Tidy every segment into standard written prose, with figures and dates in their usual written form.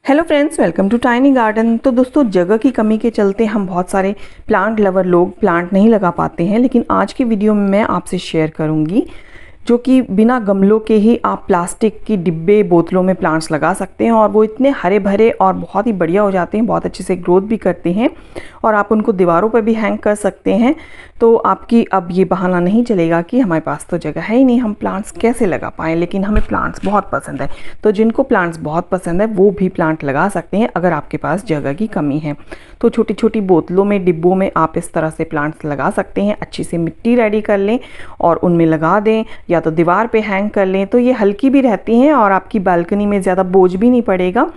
Hello friends, welcome to tiny garden. तो दोस्तों, जगह की कमी के चलते हम बहुत सारे प्लांट लवर लोग प्लांट नहीं लगा पाते हैं, लेकिन आज की वीडियो में मैं आपसे शेयर करूंगी जो कि बिना गमलों के ही आप प्लास्टिक की डिब्बे बोतलों में प्लांट्स लगा सकते हैं और वो इतने हरे भरे और बहुत ही बढ़िया हो जाते हैं, बहुत अच्छे से ग्रोथ भी करते हैं और आप उनको दीवारों पर भी हैंग कर सकते हैं। तो आपकी अब ये बहाना नहीं चलेगा कि हमारे पास तो जगह है ही नहीं, हम प्लांट्स कैसे लगा पाएँ। लेकिन हमें प्लांट्स बहुत पसंद है, तो जिनको प्लांट्स बहुत पसंद है वो भी प्लांट लगा सकते हैं अगर आपके पास जगह की कमी है। तो छोटी छोटी बोतलों में, डिब्बों में आप इस तरह से प्लांट्स लगा सकते हैं। अच्छी से मिट्टी रेडी कर लें और उनमें लगा दें, या तो दीवार पे हैंग कर लें, तो ये हल्की भी रहती हैं और आपकी बालकनी में ज़्यादा बोझ भी नहीं पड़ेगा,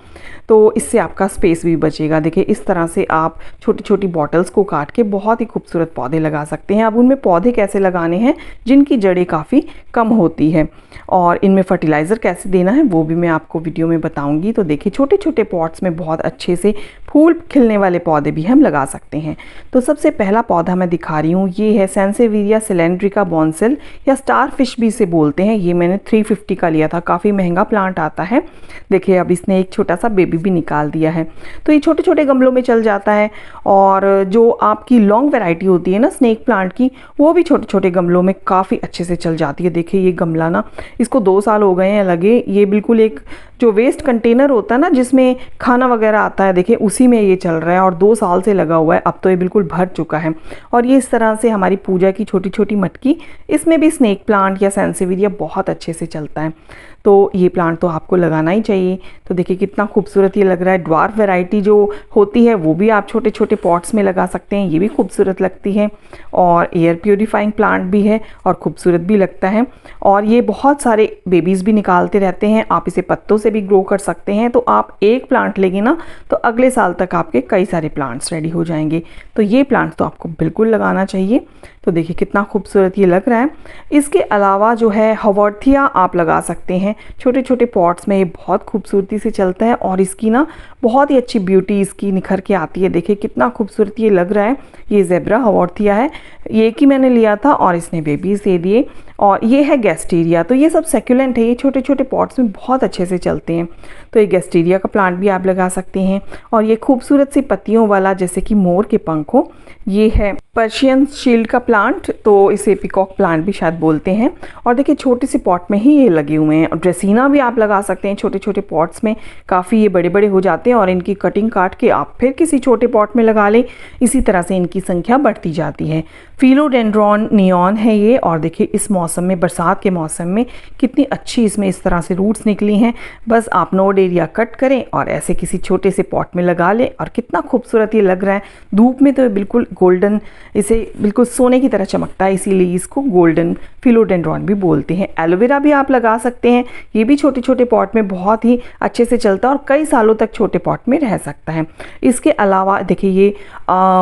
तो इससे आपका स्पेस भी बचेगा। देखिए, इस तरह से आप छोटी छोटी बॉटल्स को काट के बहुत ही खूबसूरत पौधे लगा सकते हैं। अब उनमें पौधे कैसे लगाने हैं जिनकी जड़ें काफ़ी कम होती है और इनमें फर्टिलाइज़र कैसे देना है वो भी मैं आपको वीडियो में बताऊंगी। तो देखिए, छोटे छोटे पॉट्स में बहुत अच्छे से फूल खिलने वाले पौधे भी हम लगा सकते हैं। तो सबसे पहला पौधा मैं दिखा रही हूँ, ये है सैंसेविरिया सिलेंड्रिका बॉन्सेल या स्टार फिश भी इसे बोलते हैं। ये मैंने 350 का लिया था, काफ़ी महंगा प्लांट आता है। देखिए, अब इसने एक छोटा सा बेबी भी निकाल दिया है। तो ये छोटे छोटे गमलों में चल जाता है और जो आपकी लॉन्ग वैरायटी होती है ना स्नेक प्लांट की, वो भी छोटे छोटे गमलों में काफ़ी अच्छे से चल जाती है। देखिए, ये गमला ना, इसको 2 साल हो गए हैं लगे। ये बिल्कुल एक जो वेस्ट कंटेनर होता है ना जिसमें खाना वगैरह आता है, देखिए उसी में ये चल रहा है और 2 साल से लगा हुआ है। अब तो ये बिल्कुल भर चुका है और ये इस तरह से हमारी पूजा की छोटी छोटी मटकी, इसमें भी स्नेक प्लांट या सैंसेविरिया बहुत अच्छे से चलता है। तो ये प्लांट तो आपको लगाना ही चाहिए। तो देखिए कितना खूबसूरत ये लग रहा है। ड्वार्फ वैरायटी जो होती है वो भी आप छोटे छोटे पॉट्स में लगा सकते हैं, ये भी खूबसूरत लगती है और एयर प्योरीफाइंग प्लांट भी है और खूबसूरत भी लगता है और ये बहुत सारे बेबीज़ भी निकालते रहते हैं। आप इसे पत्तों से भी ग्रो कर सकते हैं। तो आप एक प्लांट लेंगे ना तो अगले साल तक आपके कई सारे प्लांट्स रेडी हो जाएंगे। तो ये प्लांट तो आपको बिल्कुल लगाना चाहिए। तो देखिए कितना खूबसूरत ये लग रहा है। इसके अलावा जो है हवर्थिया आप लगा सकते हैं छोटे छोटे पॉट्स में। ये बहुत खूबसूरती से चलता है और इसकी ना बहुत ही अच्छी ब्यूटी इसकी निखर के आती है। देखिए कितना खूबसूरत ये लग रहा है। ये ज़ेब्रा हवर्थिया है, ये एक ही मैंने लिया था और इसने बेबीज दे दिए। और ये है गैस्टीरिया। तो ये सब सेक्युलेंट है, ये छोटे छोटे पॉट्स में बहुत अच्छे से चलते हैं। तो ये गैस्टीरिया का प्लांट भी आप लगा सकते हैं। और ये खूबसूरत सी पत्तियों वाला, जैसे कि मोर के पंख हो, ये है पर्शियन शील्ड का प्लांट, तो इसे पिकॉक प्लांट भी शायद बोलते हैं। और देखिए छोटे से पॉट में ही ये लगे हुए हैं। और ड्रेसिना भी आप लगा सकते हैं छोटे छोटे पॉट्स में, काफ़ी ये बड़े बड़े हो जाते हैं और इनकी कटिंग काट के आप फिर किसी छोटे पॉट में लगा लें। इसी तरह से इनकी संख्या बढ़ती जाती है। फिलोडेंड्रॉन नियॉन है ये। और देखिए इस मौसम में, बरसात के मौसम में, कितनी अच्छी इसमें इस तरह से रूट्स निकली हैं। बस आप नोड एरिया कट करें और ऐसे किसी छोटे से पॉट में लगा लें और कितना खूबसूरत ये लग रहा है। धूप में तो ये बिल्कुल गोल्डन, इसे बिल्कुल सोने की तरह चमकता है, इसीलिए इसको गोल्डन फिलोडेंड्रॉन भी बोलते हैं। एलोवेरा भी आप लगा सकते हैं, ये भी छोटे छोटे पॉट में बहुत ही अच्छे से चलता है और कई सालों तक छोटे पॉट में रह सकता है। इसके अलावा देखिए ये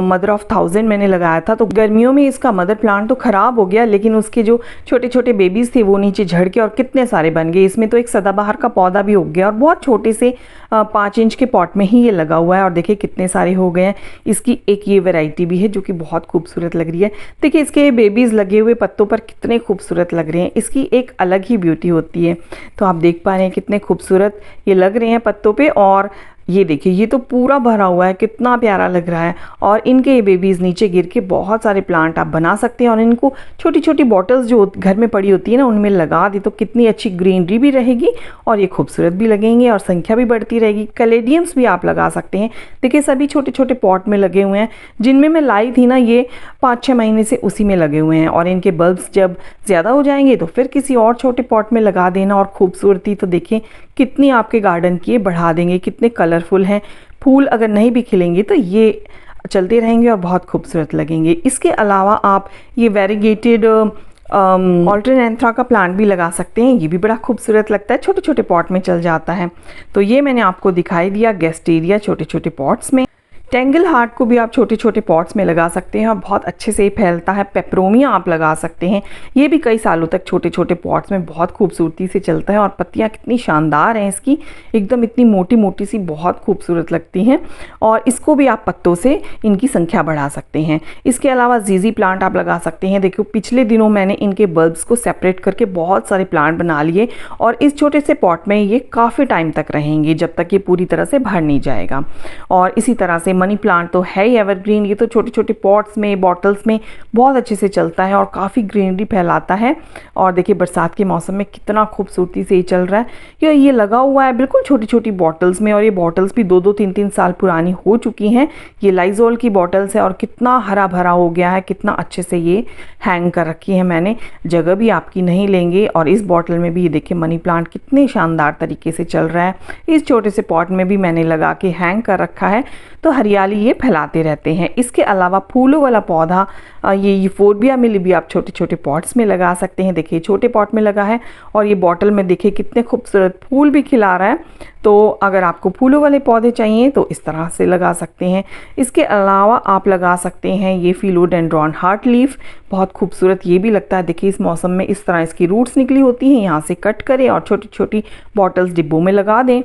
मदर ऑफ 1000 मैंने लगाया था। तो गर्मियों में इसका मदर प्लांट तो ख़राब हो गया, लेकिन उसके जो छोटे छोटे बेबीज़ थे वो नीचे झड़ के और कितने सारे बन गए। इसमें तो एक सदाबहार का पौधा भी हो गया और बहुत छोटे से 5 इंच के पॉट में ही ये लगा हुआ है और देखिए कितने सारे हो गए हैं। इसकी एक ये वैरायटी भी है जो कि बहुत खूबसूरत लग रही है। देखिए इसके बेबीज़ लगे हुए पत्तों पर कितने खूबसूरत लग रहे हैं, इसकी एक अलग ही ब्यूटी होती है। तो आप देख पा रहे हैं कितने खूबसूरत ये लग रहे हैं पत्तों पे। और ये देखिए ये तो पूरा भरा हुआ है, कितना प्यारा लग रहा है। और इनके ये बेबीज़ नीचे गिर के बहुत सारे प्लांट आप बना सकते हैं और इनको छोटी छोटी बॉटल्स जो घर में पड़ी होती है ना उनमें लगा दी तो कितनी अच्छी ग्रीनरी भी रहेगी और ये खूबसूरत भी लगेंगे और संख्या भी बढ़ती रहेगी। कैलेडियम्स भी आप लगा सकते हैं। देखिए सभी छोटे छोटे पॉट में लगे हुए हैं, जिनमें मैं लाई थी ना ये 5-6 महीने से उसी में लगे हुए हैं। और इनके बल्ब्स जब ज़्यादा हो जाएंगे तो फिर किसी और छोटे पॉट में लगा देना। और खूबसूरती तो देखिए कितनी आपके गार्डन की बढ़ा देंगे, कितने कलरफुल हैं। फूल अगर नहीं भी खिलेंगे तो ये चलते रहेंगे और बहुत खूबसूरत लगेंगे। इसके अलावा आप ये वेरीगेटेड ऑल्टरनेंथ्रा का प्लांट भी लगा सकते हैं, ये भी बड़ा खूबसूरत लगता है, छोटे छोटे पॉट में चल जाता है। तो ये मैंने आपको दिखाई दिया गैस्टेरिया छोटे छोटे पॉट्स में। टेंगल हार्ट को भी आप छोटे छोटे पॉट्स में लगा सकते हैं और बहुत अच्छे से फैलता है। पेपरोमिया आप लगा सकते हैं, ये भी कई सालों तक छोटे छोटे पॉट्स में बहुत खूबसूरती से चलता है और पत्तियां कितनी शानदार हैं इसकी, एकदम इतनी मोटी मोटी सी, बहुत खूबसूरत लगती हैं। और इसको भी आप पत्तों से इनकी संख्या बढ़ा सकते हैं। इसके अलावा जीजी प्लांट आप लगा सकते हैं। देखो पिछले दिनों मैंने इनके बल्ब्स को सेपरेट करके बहुत सारे प्लांट बना लिए और इस छोटे से पॉट में ये काफ़ी टाइम तक रहेंगे, जब तक ये पूरी तरह से भर नहीं जाएगा। और इसी तरह से मनी प्लांट तो है ही एवरग्रीन, ये तो छोटे छोटे पॉट्स में, बॉटल्स में बहुत अच्छे से चलता है और काफ़ी ग्रीनरी फैलाता है। और देखिए बरसात के मौसम में कितना खूबसूरती से ये चल रहा है। ये लगा हुआ है बिल्कुल छोटी छोटी बॉटल्स में और ये बॉटल्स भी 2-2, 3-3 साल पुरानी हो चुकी हैं। ये लाइजोल की बॉटल्स है और कितना हरा भरा हो गया है, कितना अच्छे से ये हैंग कर रखी है मैंने, जगह भी आपकी नहीं लेंगे। और इस बॉटल में भी ये देखिए मनी प्लांट कितने शानदार तरीके से चल रहा है। इस छोटे से पॉट में भी मैंने लगा के हैंग कर रखा है, तो हरियाली ये फैलाते रहते हैं। इसके अलावा फूलों वाला पौधा ये यूफोर्बिया मिली भी आप छोटे छोटे पॉट्स में लगा सकते हैं। देखिए छोटे पॉट में लगा है और ये बॉटल में देखिए कितने खूबसूरत फूल भी खिला रहा है। तो अगर आपको फूलों वाले पौधे चाहिए तो इस तरह से लगा सकते हैं। इसके अलावा आप लगा सकते हैं ये फिलोडेंड्रॉन हार्ट लीफ, बहुत खूबसूरत ये भी लगता है। देखिए इस मौसम में इस तरह इसकी रूट्स निकली होती हैं, यहाँ से कट करें और छोटी छोटी बॉटल्स डिब्बों में लगा दें।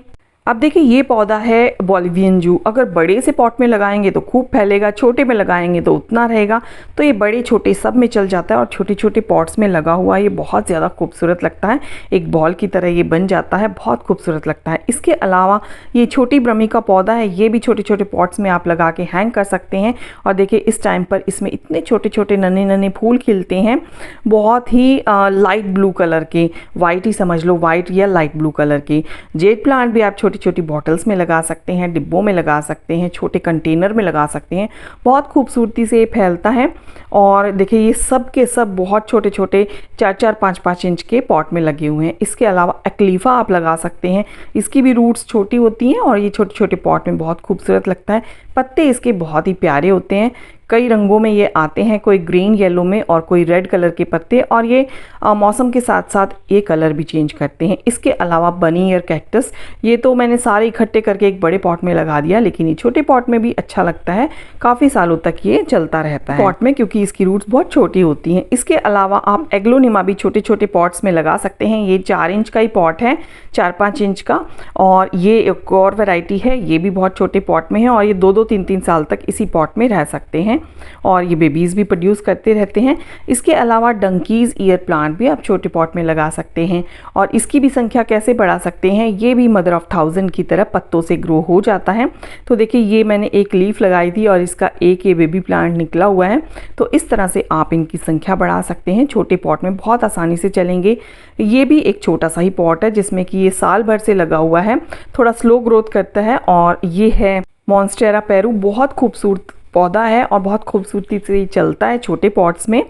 अब देखिए ये पौधा है बोलिवियन जू, अगर बड़े से पॉट में लगाएंगे तो खूब फैलेगा, छोटे में लगाएंगे तो उतना रहेगा। तो ये बड़े छोटे सब में चल जाता है और छोटे छोटे पॉट्स में लगा हुआ ये बहुत ज़्यादा खूबसूरत लगता है, एक बॉल की तरह ये बन जाता है, बहुत खूबसूरत लगता है। इसके अलावा ये छोटी ब्रह्मी का पौधा है, ये भी छोटे छोटे पॉट्स में आप लगा के हैंग कर सकते हैं। और देखिए इस टाइम पर इसमें इतने छोटे छोटे नन्हे नन्हे फूल खिलते हैं, बहुत ही लाइट ब्लू कलर के, वाइट ही समझ लो, वाइट या लाइट ब्लू कलर के। जेड प्लांट भी आप छोटी छोटी बॉटल्स में लगा सकते हैं, डिब्बों में लगा सकते हैं, छोटे कंटेनर में लगा सकते हैं, बहुत खूबसूरती से ये फैलता है। और देखिए ये सब के सब बहुत छोटे छोटे 4-4, 5-5 इंच के पॉट में लगे हुए हैं। इसके अलावा एक्लीफा आप लगा सकते हैं, इसकी भी रूट्स छोटी होती हैं और ये छोटे छोटे पॉट में बहुत खूबसूरत लगता है। पत्ते इसके बहुत ही प्यारे होते हैं, कई रंगों में ये आते हैं, कोई ग्रीन येलो में और कोई रेड कलर के पत्ते, और ये मौसम के साथ साथ ये कलर भी चेंज करते हैं। इसके अलावा बनी ईयर कैक्टस, ये तो मैंने सारे इकट्ठे करके एक बड़े पॉट में लगा दिया, लेकिन ये छोटे पॉट में भी अच्छा लगता है, काफ़ी सालों तक ये चलता रहता है पॉट में, क्योंकि इसकी रूट्स बहुत छोटी होती हैं। इसके अलावा आप एग्लोनिमा भी छोटे छोटे पॉट्स में लगा सकते हैं। ये 4 इंच का ही पॉट है, 4-5 इंच का, और ये एक और वैरायटी है, ये भी बहुत छोटे पॉट में है और ये 2-2, 3-3 साल तक इसी पॉट में रह सकते हैं और ये बेबीज़ भी प्रोड्यूस करते रहते हैं। इसके अलावा डंकीज़ ईयर प्लांट भी आप छोटे पॉट में लगा सकते हैं और इसकी भी संख्या कैसे बढ़ा सकते हैं, ये भी मदर ऑफ थाउजेंड की तरह पत्तों से ग्रो हो जाता है। तो देखिए ये मैंने एक लीफ लगाई थी और इसका एक ये बेबी प्लांट निकला हुआ है। तो इस तरह से आप इनकी संख्या बढ़ा सकते हैं, छोटे पॉट में बहुत आसानी से चलेंगे। ये भी एक छोटा सा ही पॉट है जिसमें कि ये साल भर से लगा हुआ है, थोड़ा स्लो ग्रोथ करता है, और ये है मॉन्स्टेरा पेरू, बहुत खूबसूरत पौधा है और बहुत खूबसूरती से चलता है छोटे पॉट्स में।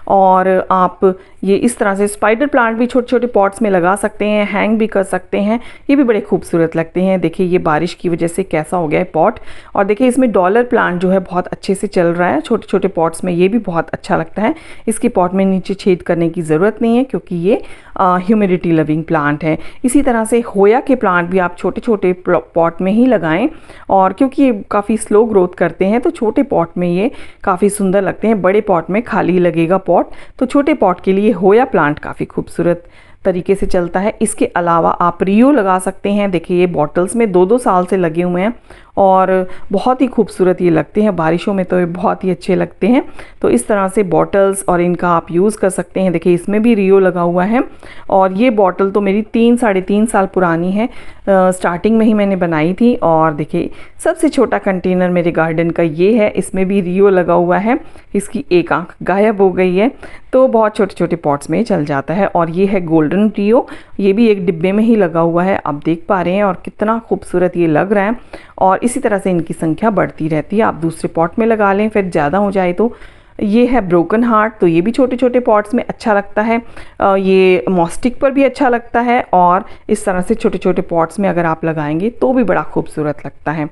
और आप ये इस तरह से स्पाइडर प्लांट भी छोटे छोटे पॉट्स में लगा सकते हैं, हैंग भी कर सकते हैं, ये भी बड़े खूबसूरत लगते हैं। देखिए ये बारिश की वजह से कैसा हो गया है पॉट, और देखिए इसमें डॉलर प्लांट जो है बहुत अच्छे से चल रहा है छोटे छोटे पॉट्स में, ये भी बहुत अच्छा लगता है। इसके पॉट में नीचे छेद करने की ज़रूरत नहीं है क्योंकि ये ह्यूमिडिटी लविंग प्लांट है। इसी तरह से होया के प्लांट भी आप छोटे छोटे पॉट में ही लगाएं, और क्योंकि ये काफ़ी स्लो ग्रोथ करते हैं तो छोटे पॉट में ये काफ़ी सुंदर लगते हैं। बड़े पॉट में खाली लगेगा पॉट, तो छोटे पॉट के लिए होया प्लांट काफ़ी खूबसूरत तरीके से चलता है। इसके अलावा आप रियो लगा सकते हैं। देखिए ये बॉटल्स में 2-2 साल से लगे हुए हैं और बहुत ही खूबसूरत ये लगते हैं, बारिशों में तो ये बहुत ही अच्छे लगते हैं। तो इस तरह से बॉटल्स और इनका आप यूज़ कर सकते हैं। देखिए इसमें भी रियो लगा हुआ है और ये बॉटल तो मेरी 3-3.5 साल पुरानी है, स्टार्टिंग में ही मैंने बनाई थी। और देखिए सबसे छोटा कंटेनर मेरे गार्डन का ये है, इसमें भी रियो लगा हुआ है, इसकी एक आंख गायब हो गई है, तो बहुत छोटे छोटे पॉट्स में चल जाता है। और ये है गोल्डन रियो, ये भी एक डिब्बे में ही लगा हुआ है, आप देख पा रहे हैं, और कितना खूबसूरत ये लग रहा है। और इसी तरह से इनकी संख्या बढ़ती रहती है, आप दूसरे पॉट में लगा लें, फिर ज़्यादा हो जाए तो। ये है ब्रोकन हार्ट, तो ये भी छोटे छोटे पॉट्स में अच्छा लगता है, ये मॉस्टिक पर भी अच्छा लगता है, और इस तरह से छोटे छोटे पॉट्स में अगर आप लगाएंगे तो भी बड़ा खूबसूरत लगता है।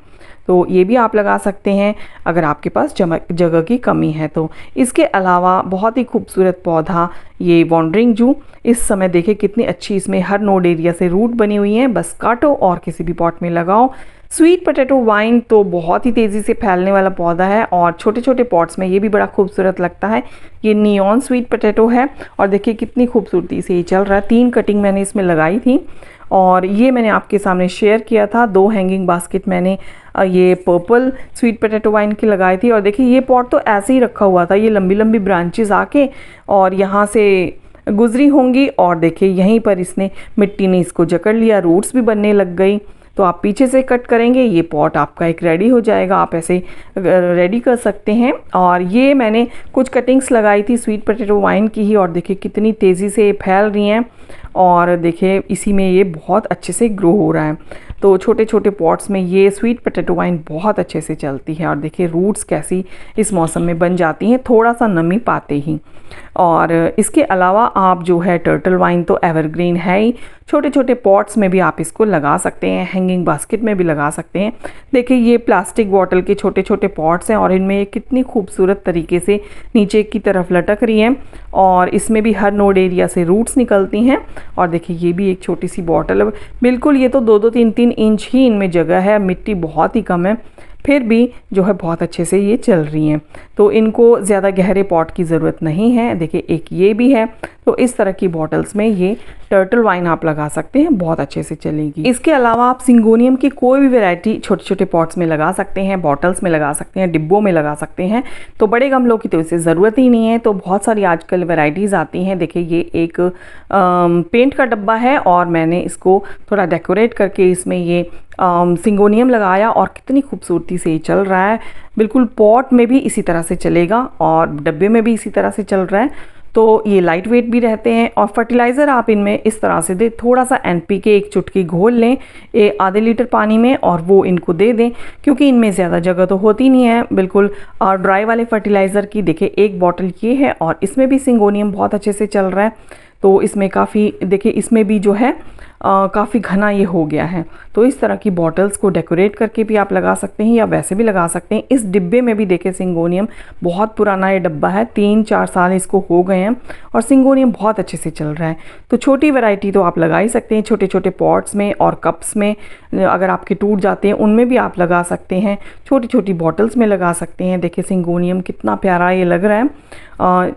तो ये भी आप लगा सकते हैं अगर आपके पास जगह की कमी है तो। इसके अलावा बहुत ही खूबसूरत पौधा ये वॉन्डरिंग जू, इस समय देखिए कितनी अच्छी इसमें हर नोड एरिया से रूट बनी हुई हैं, बस काटो और किसी भी पॉट में लगाओ। स्वीट पोटैटो वाइन तो बहुत ही तेज़ी से फैलने वाला पौधा है और छोटे छोटे पॉट्स में ये भी बड़ा खूबसूरत लगता है। ये नियॉन स्वीट पोटैटो है और देखिए कितनी खूबसूरती से ये चल रहा है। 3 कटिंग मैंने इसमें लगाई थी और ये मैंने आपके सामने शेयर किया था। 2 हैंगिंग बास्केट मैंने ये पर्पल स्वीट पोटैटो वाइन की लगाई थी और देखिए ये पॉट तो ऐसे ही रखा हुआ था, ये लंबी लंबी ब्रांचेस आके और यहाँ से गुजरी होंगी और देखिए यहीं पर इसने मिट्टी ने इसको जकड़ लिया, रूट्स भी बनने लग गई। तो आप पीछे से कट करेंगे, ये पॉट आपका एक रेडी हो जाएगा, आप ऐसे रेडी कर सकते हैं। और ये मैंने कुछ कटिंग्स लगाई थी स्वीट पोटैटो वाइन की ही और देखिए कितनी तेज़ी से फैल रही हैं और देखिए इसी में ये बहुत अच्छे से ग्रो हो रहा है। तो छोटे छोटे पॉट्स में ये स्वीट पोटैटो वाइन बहुत अच्छे से चलती है और देखिए रूट्स कैसी इस मौसम में बन जाती हैं थोड़ा सा नमी पाते ही। और इसके अलावा आप जो है टर्टल वाइन तो एवरग्रीन है ही, छोटे छोटे पॉट्स में भी आप इसको लगा सकते हैं, हैंगिंग बास्केट में भी लगा सकते हैं। देखिए ये प्लास्टिक बॉटल के छोटे छोटे पॉट्स हैं और इनमें ये कितनी खूबसूरत तरीके से नीचे की तरफ लटक रही हैं और इसमें भी हर नोड एरिया से रूट्स निकलती हैं। और देखिए ये भी एक छोटी सी बॉटल है, बिल्कुल ये तो 2-2, 3-3 इंच ही इनमें जगह है, मिट्टी बहुत ही कम है, फिर भी जो है बहुत अच्छे से ये चल रही हैं। तो इनको ज़्यादा गहरे पॉट की ज़रूरत नहीं है। देखिए एक ये भी है, तो इस तरह की बॉटल्स में ये टर्टल वाइन आप लगा सकते हैं, बहुत अच्छे से चलेगी। इसके अलावा आप सिंगोनियम की कोई भी वैरायटी छोटे छोटे पॉट्स में लगा सकते हैं, बॉटल्स में लगा सकते हैं, डिब्बों में लगा सकते हैं। तो बड़े गमलों की तो इसे ज़रूरत ही नहीं है। तो बहुत सारी आजकल वैरायटीज़ आती हैं। देखिए ये एक पेंट का डब्बा है और मैंने इसको थोड़ा डेकोरेट करके इसमें ये सिंगोनियम लगाया और कितनी खूबसूरती से ये चल रहा है। बिल्कुल पॉट में भी इसी तरह से चलेगा और डब्बे में भी इसी तरह से चल रहा है। तो ये लाइट वेट भी रहते हैं और फर्टिलाइज़र आप इनमें इस तरह से दें, थोड़ा सा NPK 1 चुटकी घोल लें आधे लीटर पानी में और वो इनको दे दें, क्योंकि इनमें ज़्यादा जगह तो होती नहीं है। बिल्कुल ड्राई वाले फर्टिलाइज़र की देखिए 1 बॉटल ये है और इसमें भी सिंगोनियम बहुत अच्छे से चल रहा है। तो इसमें काफ़ी देखिए इसमें भी जो है काफ़ी घना ये हो गया है। तो इस तरह की बॉटल्स को डेकोरेट करके भी आप लगा सकते हैं या वैसे भी लगा सकते हैं। इस डिब्बे में भी देखिए सिंगोनियम बहुत पुराना ये डब्बा है, 3-4 साल इसको हो गए हैं और सिंगोनियम बहुत अच्छे से चल रहा है। तो छोटी वैरायटी तो आप लगा ही सकते हैं, छोटे छोटे पॉट्स में और कप्स में अगर आपके टूट जाते हैं उनमें भी आप लगा सकते हैं, छोटी छोटी बॉटल्स में लगा सकते हैं। देखिए सिंगोनियम कितना प्यारा ये लग रहा है।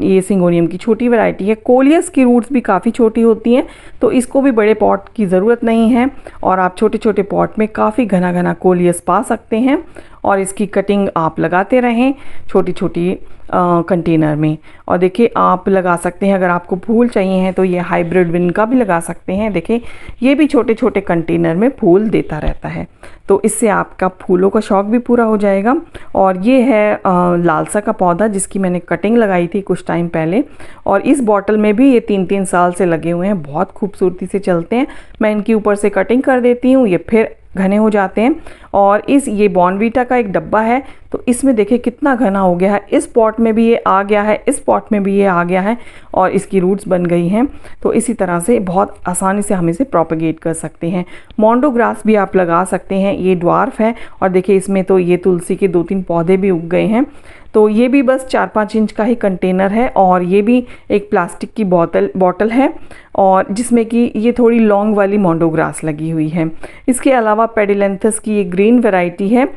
ये सिंगोनियम की छोटी वैरायटी है। कोलियस की रूट्स भी काफ़ी छोटी होती हैं, तो इसको भी बड़े पॉट की ज़रूरत नहीं है और आप छोटे छोटे पॉट में काफ़ी घना घना कोलियस पा सकते हैं और इसकी कटिंग आप लगाते रहें छोटी छोटी कंटेनर में। और देखिए आप लगा सकते हैं, अगर आपको फूल चाहिए हैं तो ये हाइब्रिड विन का भी लगा सकते हैं। देखिए ये भी छोटे छोटे कंटेनर में फूल देता रहता है, तो इससे आपका फूलों का शौक भी पूरा हो जाएगा। और ये है लालसा का पौधा जिसकी मैंने कटिंग लगाई थी कुछ टाइम पहले और इस बॉटल में भी ये 3-3 साल से लगे हुए हैं, बहुत खूबसूरती से चलते हैं। मैं इनके ऊपर से कटिंग कर देती हूँ, ये फिर घने हो जाते हैं। और ये बॉर्नवीटा का एक डब्बा है, तो इसमें देखिए कितना घना हो गया है। इस पॉट में भी ये आ गया है, इस पॉट में भी ये आ गया है और इसकी रूट्स बन गई हैं। तो इसी तरह से बहुत आसानी से हम इसे प्रोपेगेट कर सकते हैं। मोंडो ग्रास भी आप लगा सकते हैं, ये ड्वार्फ है और देखिए इसमें तो ये तुलसी के 2-3 पौधे भी उग गए हैं। तो ये भी बस 4-5 इंच का ही कंटेनर है और ये भी एक प्लास्टिक की बॉटल है और जिसमें कि ये थोड़ी लॉन्ग वाली मोंडो ग्रास लगी हुई है। इसके अलावा पेडिलेंथस की ये ग्रीन वैरायटी है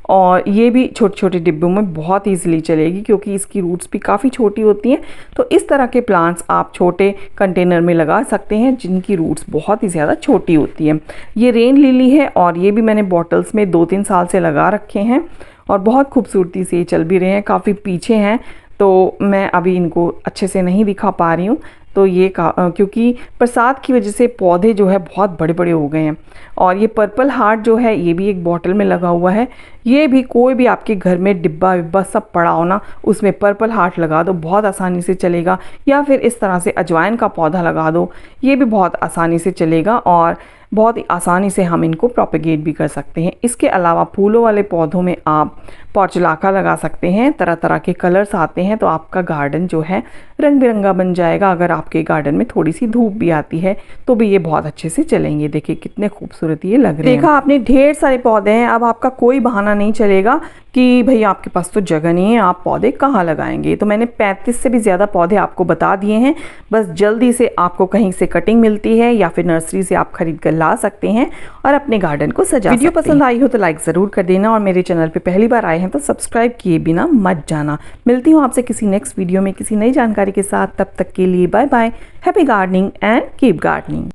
और ये भी छोटे छोटे डिब्बों में बहुत ईजिली चलेगी क्योंकि इसकी रूट्स भी काफ़ी छोटी होती हैं। तो इस तरह के प्लांट्स आप छोटे कंटेनर में लगा सकते हैं जिनकी रूट्स बहुत ही ज़्यादा छोटी होती हैं। ये रेन लिली है और ये भी मैंने बॉटल्स में 2-3 साल से लगा रखे हैं और बहुत खूबसूरती से ये चल भी रहे हैं। काफ़ी पीछे हैं तो मैं अभी इनको अच्छे से नहीं दिखा पा रही हूँ, तो ये क्योंकि बरसात की वजह से पौधे जो है बहुत बड़े बड़े हो गए हैं। और ये पर्पल हार्ट जो है ये भी एक बॉटल में लगा हुआ है। ये भी कोई भी आपके घर में डिब्बा विब्बा सब पड़ा हो ना, उसमें पर्पल हार्ट लगा दो, बहुत आसानी से चलेगा। या फिर इस तरह से अजवाइन का पौधा लगा दो, ये भी बहुत आसानी से चलेगा। और बहुत ही आसानी से हम इनको प्रोपेगेट भी कर सकते हैं। इसके अलावा फूलों वाले पौधों में आप पोर्चुलाका लगा सकते हैं। तरह तरह के कलर्स आते हैं तो आपका गार्डन जो है रंग बिरंगा बन जाएगा। अगर आपके गार्डन में थोड़ी सी धूप भी आती है तो भी ये बहुत अच्छे से चलेंगे। देखिए कितने खूबसूरत ये लग रहे हैं। देखा आपने, ढेर सारे पौधे हैं। अब आपका कोई बहाना नहीं चलेगा कि भाई आपके पास तो जगह नहीं है, आप पौधे कहाँ लगाएंगे। तो मैंने 35 से भी ज़्यादा पौधे आपको बता दिए हैं। बस जल्दी से आपको कहीं से कटिंग मिलती है या फिर नर्सरी से आप खरीद कर ला सकते हैं और अपने गार्डन को सजा सकते हैं। वीडियो पसंद आई हो तो लाइक ज़रूर कर देना और मेरे चैनल पे पहली बार आए हैं तो सब्सक्राइब किए बिना मत जाना। मिलती हूँ आपसे किसी नेक्स्ट वीडियो में किसी नई जानकारी के साथ। तब तक के लिए bye bye. Happy gardening and keep gardening.